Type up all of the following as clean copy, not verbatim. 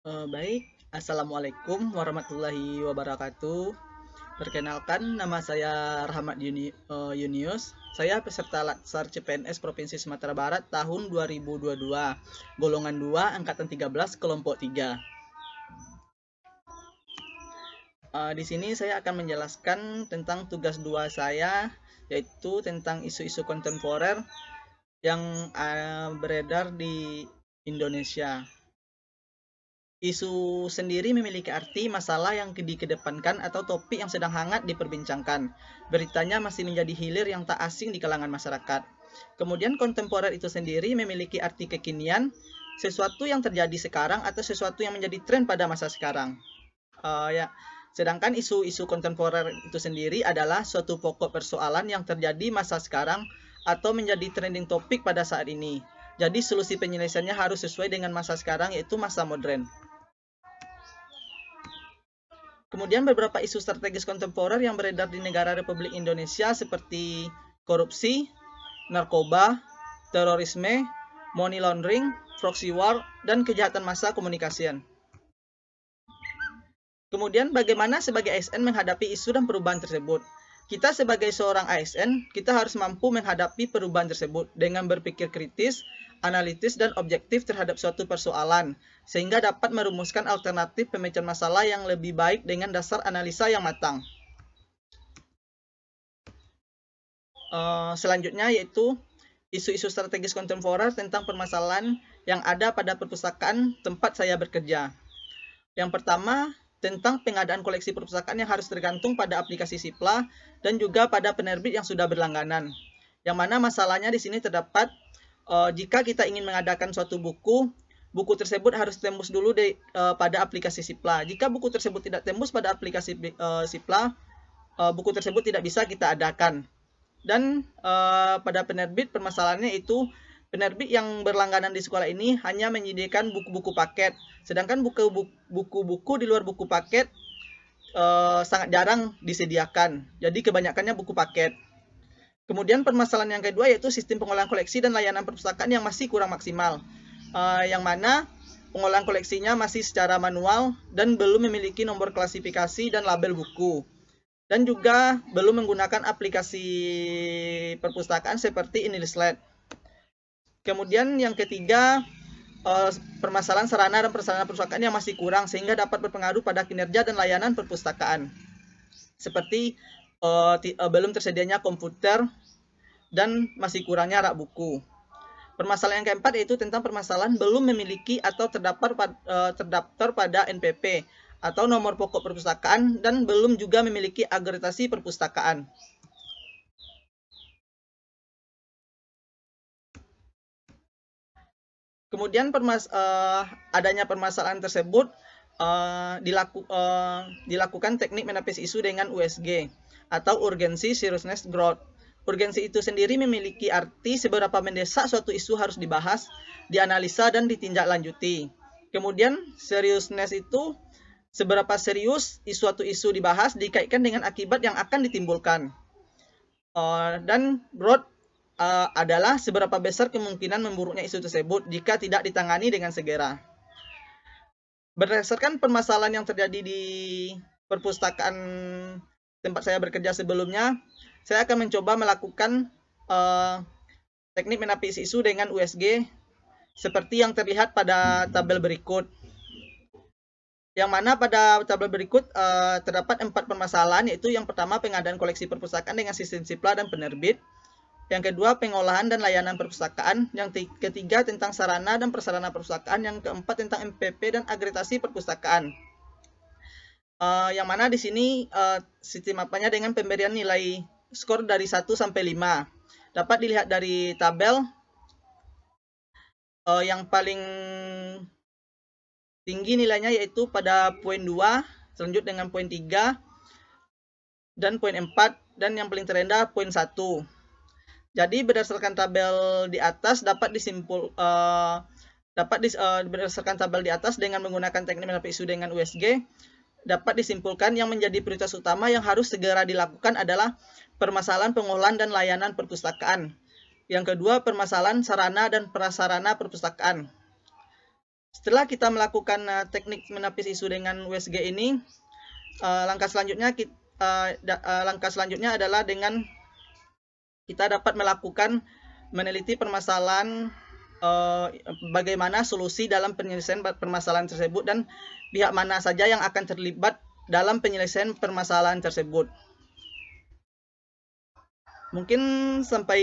Baik, Assalamualaikum warahmatullahi wabarakatuh. Perkenalkan, nama saya Rahmat Yunius. Saya peserta Latsar CPNS Provinsi Sumatera Barat tahun 2022, golongan 2, angkatan 13, kelompok 3. Di sini saya akan menjelaskan tentang tugas 2 saya, yaitu tentang isu-isu kontemporer yang beredar di Indonesia. Isu sendiri memiliki arti masalah yang dikedepankan atau topik yang sedang hangat diperbincangkan. Beritanya masih menjadi hilir yang tak asing di kalangan masyarakat. Kemudian kontemporer itu sendiri memiliki arti kekinian, sesuatu yang terjadi sekarang atau sesuatu yang menjadi tren pada masa sekarang. Ya, sedangkan isu-isu kontemporer itu sendiri adalah suatu pokok persoalan yang terjadi masa sekarang atau menjadi trending topik pada saat ini. Jadi solusi penyelesaiannya harus sesuai dengan masa sekarang, yaitu masa modern. Kemudian beberapa isu strategis kontemporer yang beredar di negara Republik Indonesia seperti korupsi, narkoba, terorisme, money laundering, proxy war, dan kejahatan massa komunikasian. Kemudian bagaimana sebagai ASN menghadapi isu dan perubahan tersebut? Kita sebagai seorang ASN, kita harus mampu menghadapi perubahan tersebut dengan berpikir kritis, analitis, dan objektif terhadap suatu persoalan, sehingga dapat merumuskan alternatif pemecahan masalah yang lebih baik dengan dasar analisa yang matang. Selanjutnya yaitu isu-isu strategis kontemporer tentang permasalahan yang ada pada perpustakaan tempat saya bekerja. Yang pertama, tentang pengadaan koleksi perpustakaan yang harus tergantung pada aplikasi Sipla dan juga pada penerbit yang sudah berlangganan. Yang mana masalahnya di sini terdapat jika kita ingin mengadakan suatu buku, buku tersebut harus tembus dulu pada aplikasi Sipla. Jika buku tersebut tidak tembus pada aplikasi Sipla, buku tersebut tidak bisa kita adakan. Dan pada penerbit, permasalahannya itu penerbit yang berlangganan di sekolah ini hanya menyediakan buku-buku paket, sedangkan buku-buku di luar buku paket sangat jarang disediakan. Jadi kebanyakannya buku paket. Kemudian permasalahan yang kedua yaitu sistem pengolahan koleksi dan layanan perpustakaan yang masih kurang maksimal, yang mana pengolahan koleksinya masih secara manual dan belum memiliki nomor klasifikasi dan label buku, dan juga belum menggunakan aplikasi perpustakaan seperti Inilsled. Kemudian yang ketiga, permasalahan sarana dan prasarana perpustakaan yang masih kurang sehingga dapat berpengaruh pada kinerja dan layanan perpustakaan. Seperti belum tersedianya komputer dan masih kurangnya rak buku. Permasalahan yang keempat yaitu tentang permasalahan belum memiliki atau terdaftar pada NPP atau nomor pokok perpustakaan dan belum juga memiliki akreditasi perpustakaan. Kemudian adanya permasalahan tersebut dilakukan teknik menepis isu dengan USG atau urgency seriousness growth. Urgensi itu sendiri memiliki arti seberapa mendesak suatu isu harus dibahas, dianalisa, dan ditindaklanjuti. Kemudian seriousness itu seberapa serius suatu isu dibahas dikaitkan dengan akibat yang akan ditimbulkan. Dan growth adalah seberapa besar kemungkinan memburuknya isu tersebut jika tidak ditangani dengan segera. Berdasarkan permasalahan yang terjadi di perpustakaan tempat saya bekerja sebelumnya, saya akan mencoba melakukan teknik menepis isu dengan USG seperti yang terlihat pada tabel berikut. Yang mana pada tabel berikut terdapat 4 permasalahan, yaitu yang pertama pengadaan koleksi perpustakaan dengan sistem Sipla dan penerbit. Yang kedua, pengolahan dan layanan perpustakaan. Yang ketiga, tentang sarana dan prasarana perpustakaan. Yang keempat, tentang MPP dan akreditasi perpustakaan. Yang mana di sini sistem apanya dengan pemberian nilai skor dari 1 sampai 5. Dapat dilihat dari tabel yang paling tinggi nilainya yaitu pada poin 2, selanjutnya dengan poin 3, dan poin 4, dan yang paling terendah poin 1. Jadi berdasarkan tabel di atas berdasarkan tabel di atas dengan menggunakan teknik menepis isu dengan USG dapat disimpulkan yang menjadi prioritas utama yang harus segera dilakukan adalah permasalahan pengolahan dan layanan perpustakaan. Yang kedua, permasalahan sarana dan prasarana perpustakaan. Setelah kita melakukan teknik menapis isu dengan USG ini, langkah selanjutnya adalah dengan kita dapat melakukan meneliti permasalahan, bagaimana solusi dalam penyelesaian permasalahan tersebut dan pihak mana saja yang akan terlibat dalam penyelesaian permasalahan tersebut. Mungkin sampai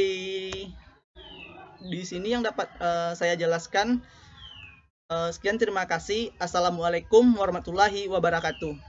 di sini yang dapat saya jelaskan. Sekian, terima kasih. Assalamualaikum warahmatullahi wabarakatuh.